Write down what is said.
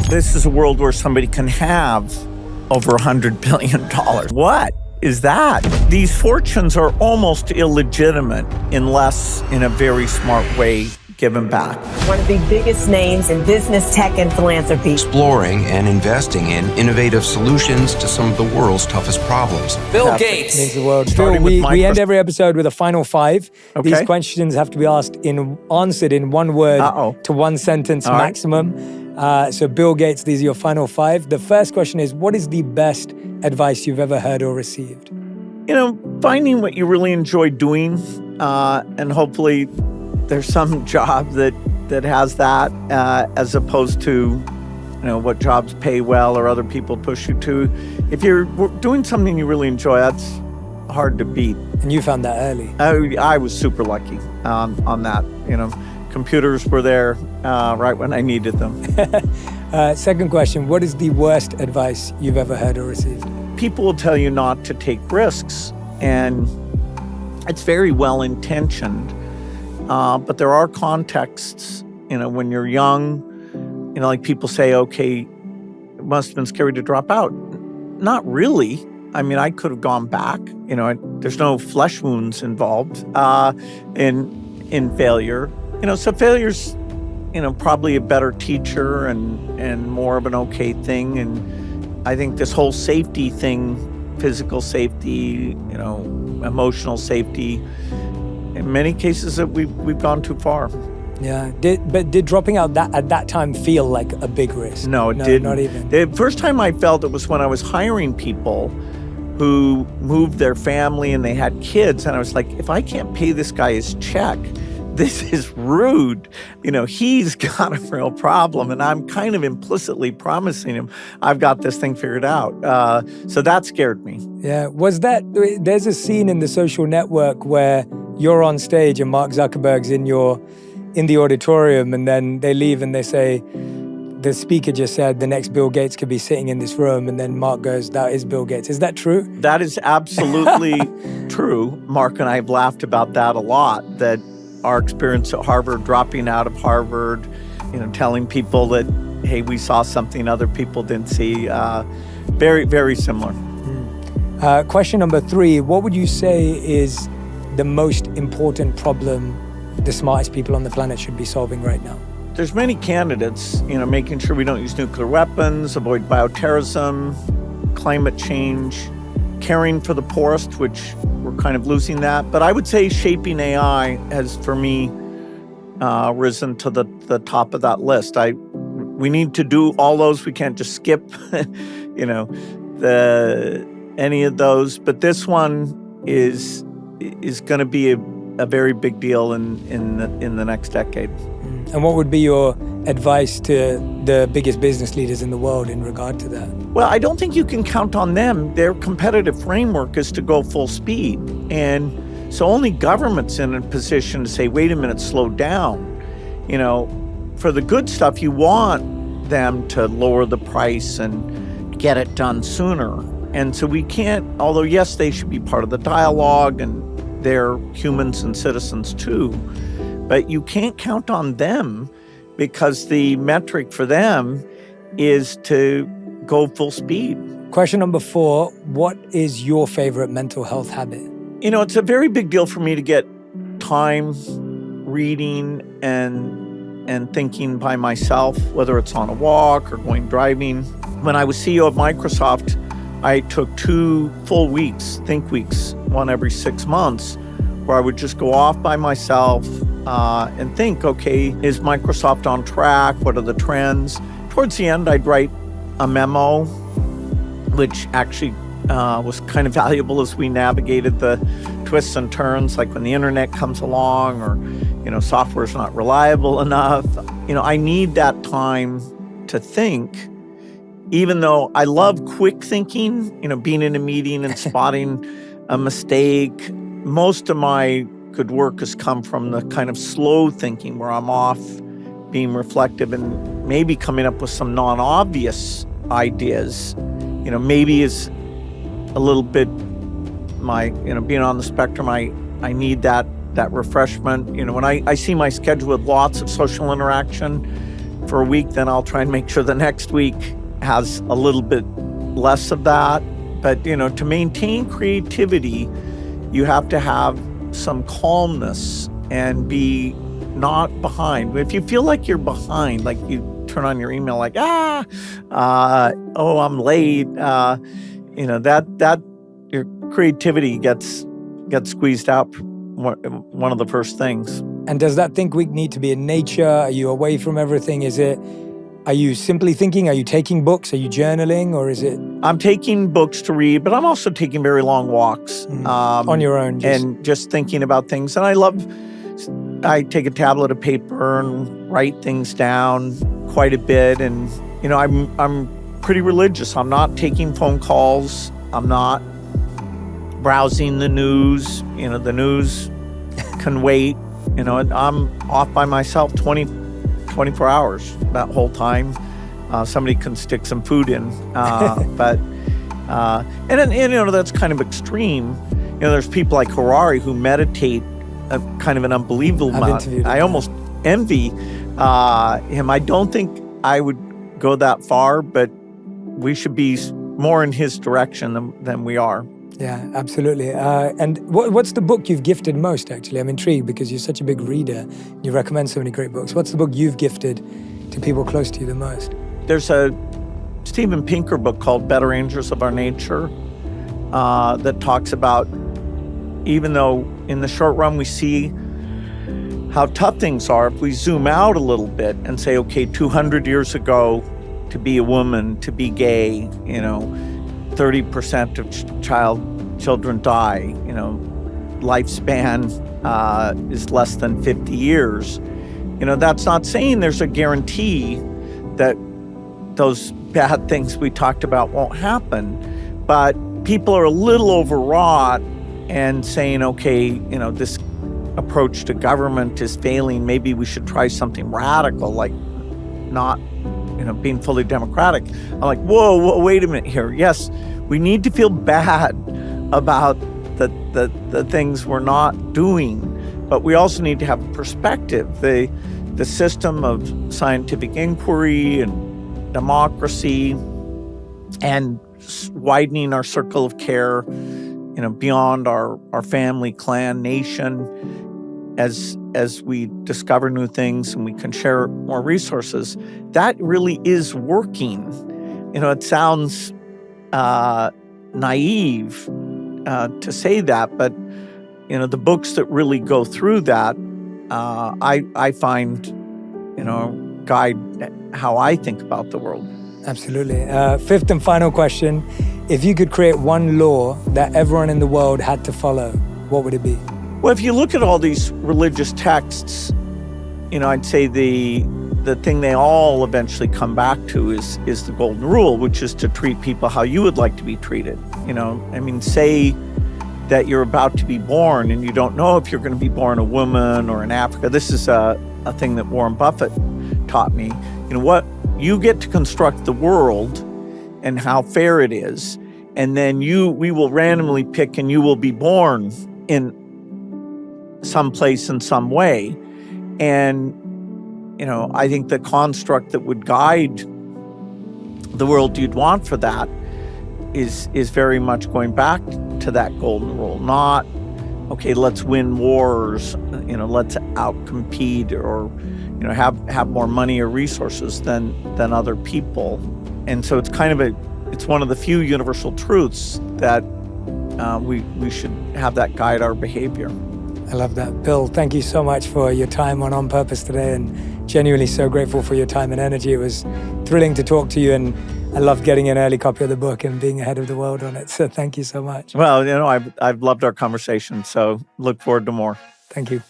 This is a world where somebody can have over $100 billion. What is that? These fortunes are almost illegitimate unless in a very smart way given back. One of the biggest names in business, tech, and philanthropy. Exploring and investing in innovative solutions to some of the world's toughest problems. Bill Gates. Means the world. Phil, we end every episode with a final five. Okay. These questions have to be answered in one word to one sentence maximum. So Bill Gates, these are your final five. The first question is, what is the best advice you've ever heard or received? Finding what you really enjoy doing, and hopefully there's some job that has that, as opposed to, what jobs pay well or other people push you to. If you're doing something you really enjoy, that's hard to beat. And you found that early. I was super lucky on that. Computers were there right when I needed them. Second question, what is the worst advice you've ever heard or received? People will tell you not to take risks, and it's very well-intentioned. But there are contexts, when you're young, like people say, okay, it must have been scary to drop out. Not really. I mean, I could have gone back. There's no flesh wounds involved in failure. So failure's, probably a better teacher and more of an okay thing. And I think this whole safety thing, physical safety, emotional safety, in many cases that we've gone too far. Yeah. Did dropping out at that time feel like a big risk? No, it didn't. Not even. The first time I felt it was when I was hiring people who moved their family and they had kids. And I was like, if I can't pay this guy his check, this is rude. He's got a real problem. And I'm kind of implicitly promising him I've got this thing figured out. So that scared me. Yeah. There's a scene in The Social Network where you're on stage and Mark Zuckerberg's in the auditorium, and then they leave and they say, the speaker just said the next Bill Gates could be sitting in this room, and then Mark goes, that is Bill Gates. Is that true? That is absolutely true. Mark and I have laughed about that a lot, that our experience at Harvard, dropping out of Harvard, telling people that, hey, we saw something other people didn't see. Very, very similar. Question number 3, what would you say is the most important problem the smartest people on the planet should be solving right now? There's many candidates, making sure we don't use nuclear weapons, avoid bioterrorism, climate change, caring for the poorest, which we're kind of losing that. But I would say shaping AI has, for me, risen to the top of that list. We need to do all those. We can't just skip, any of those. But this one is going to be a very big deal in the next decade. And what would be your advice to the biggest business leaders in the world in regard to that? Well, I don't think you can count on them. Their competitive framework is to go full speed. And so only government's in a position to say, wait a minute, slow down. For the good stuff, you want them to lower the price and get it done sooner. And so we can't, although yes, they should be part of the dialogue and they're humans and citizens too, but you can't count on them because the metric for them is to go full speed. Question number 4, what is your favorite mental health habit? It's a very big deal for me to get time reading and thinking by myself, whether it's on a walk or going driving. When I was CEO of Microsoft, I took 2 full weeks, think weeks, one every 6 months, where I would just go off by myself and think, okay, is Microsoft on track? What are the trends? Towards the end, I'd write a memo, which actually was kind of valuable as we navigated the twists and turns, like when the internet comes along or, software's not reliable enough. I need that time to think, even though I love quick thinking, being in a meeting and spotting a mistake. Most of my good work has come from the kind of slow thinking where I'm off being reflective and maybe coming up with some non-obvious ideas. Maybe is a little bit being on the spectrum, I need that refreshment. When I see my schedule with lots of social interaction, for a week, then I'll try and make sure the next week has a little bit less of that. But, to maintain creativity, you have to have some calmness and be not behind. If you feel like you're behind, like you turn on your email like, I'm late, that your creativity gets squeezed out, one of the first things. And does that think week need to be in nature? Are you away from everything? Are you simply thinking? Are you taking books? Are you journaling? Or is it? I'm taking books to read, but I'm also taking very long walks. On your own. And just thinking about things. And I take a tablet of paper and write things down quite a bit. And, I'm pretty religious. I'm not taking phone calls. I'm not browsing the news. The news can wait. I'm off by myself 24 hours that whole time. Somebody can stick some food in. But then, that's kind of extreme. There's people like Harari who meditate kind of an unbelievable amount. I almost envy him. I don't think I would go that far, but we should be more in his direction than we are. Yeah, absolutely. And what's the book you've gifted most, actually? I'm intrigued because you're such a big reader. You recommend so many great books. What's the book you've gifted to people close to you the most? There's a Steven Pinker book called Better Angels of Our Nature that talks about, even though in the short run we see how tough things are, if we zoom out a little bit and say, okay, 200 years ago, to be a woman, to be gay, 30% of children die, lifespan is less than 50 years. That's not saying there's a guarantee that those bad things we talked about won't happen, but people are a little overwrought and saying, okay, this approach to government is failing. Maybe we should try something radical, like not, being fully democratic. I'm like, whoa, wait a minute here. Yes, we need to feel bad about the things we're not doing, but we also need to have a perspective. The system of scientific inquiry and democracy and widening our circle of care, beyond our family, clan, nation, as we discover new things and we can share more resources, that really is working. It sounds naive to say that, but the books that really go through that, I find, guide how I think about the world. Absolutely. Fifth and final question. If you could create one law that everyone in the world had to follow, what would it be? Well, if you look at all these religious texts, I'd say the thing they all eventually come back to is the golden rule, which is to treat people how you would like to be treated. Say that you're about to be born and you don't know if you're going to be born a woman or in Africa. This is a thing that Warren Buffett taught me. What you get to construct the world and how fair it is, and then we will randomly pick and you will be born in some place in some way. And I think the construct that would guide the world you'd want for that is very much going back to that golden rule. Not, okay, let's win wars, let's outcompete or have more money or resources than other people. And so it's it's one of the few universal truths that we should have that guide our behavior. I love that. Bill, thank you so much for your time on Purpose today, and genuinely so grateful for your time and energy. It was thrilling to talk to you, and I loved getting an early copy of the book and being ahead of the world on it. So thank you so much. Well, I've loved our conversation, so look forward to more. Thank you.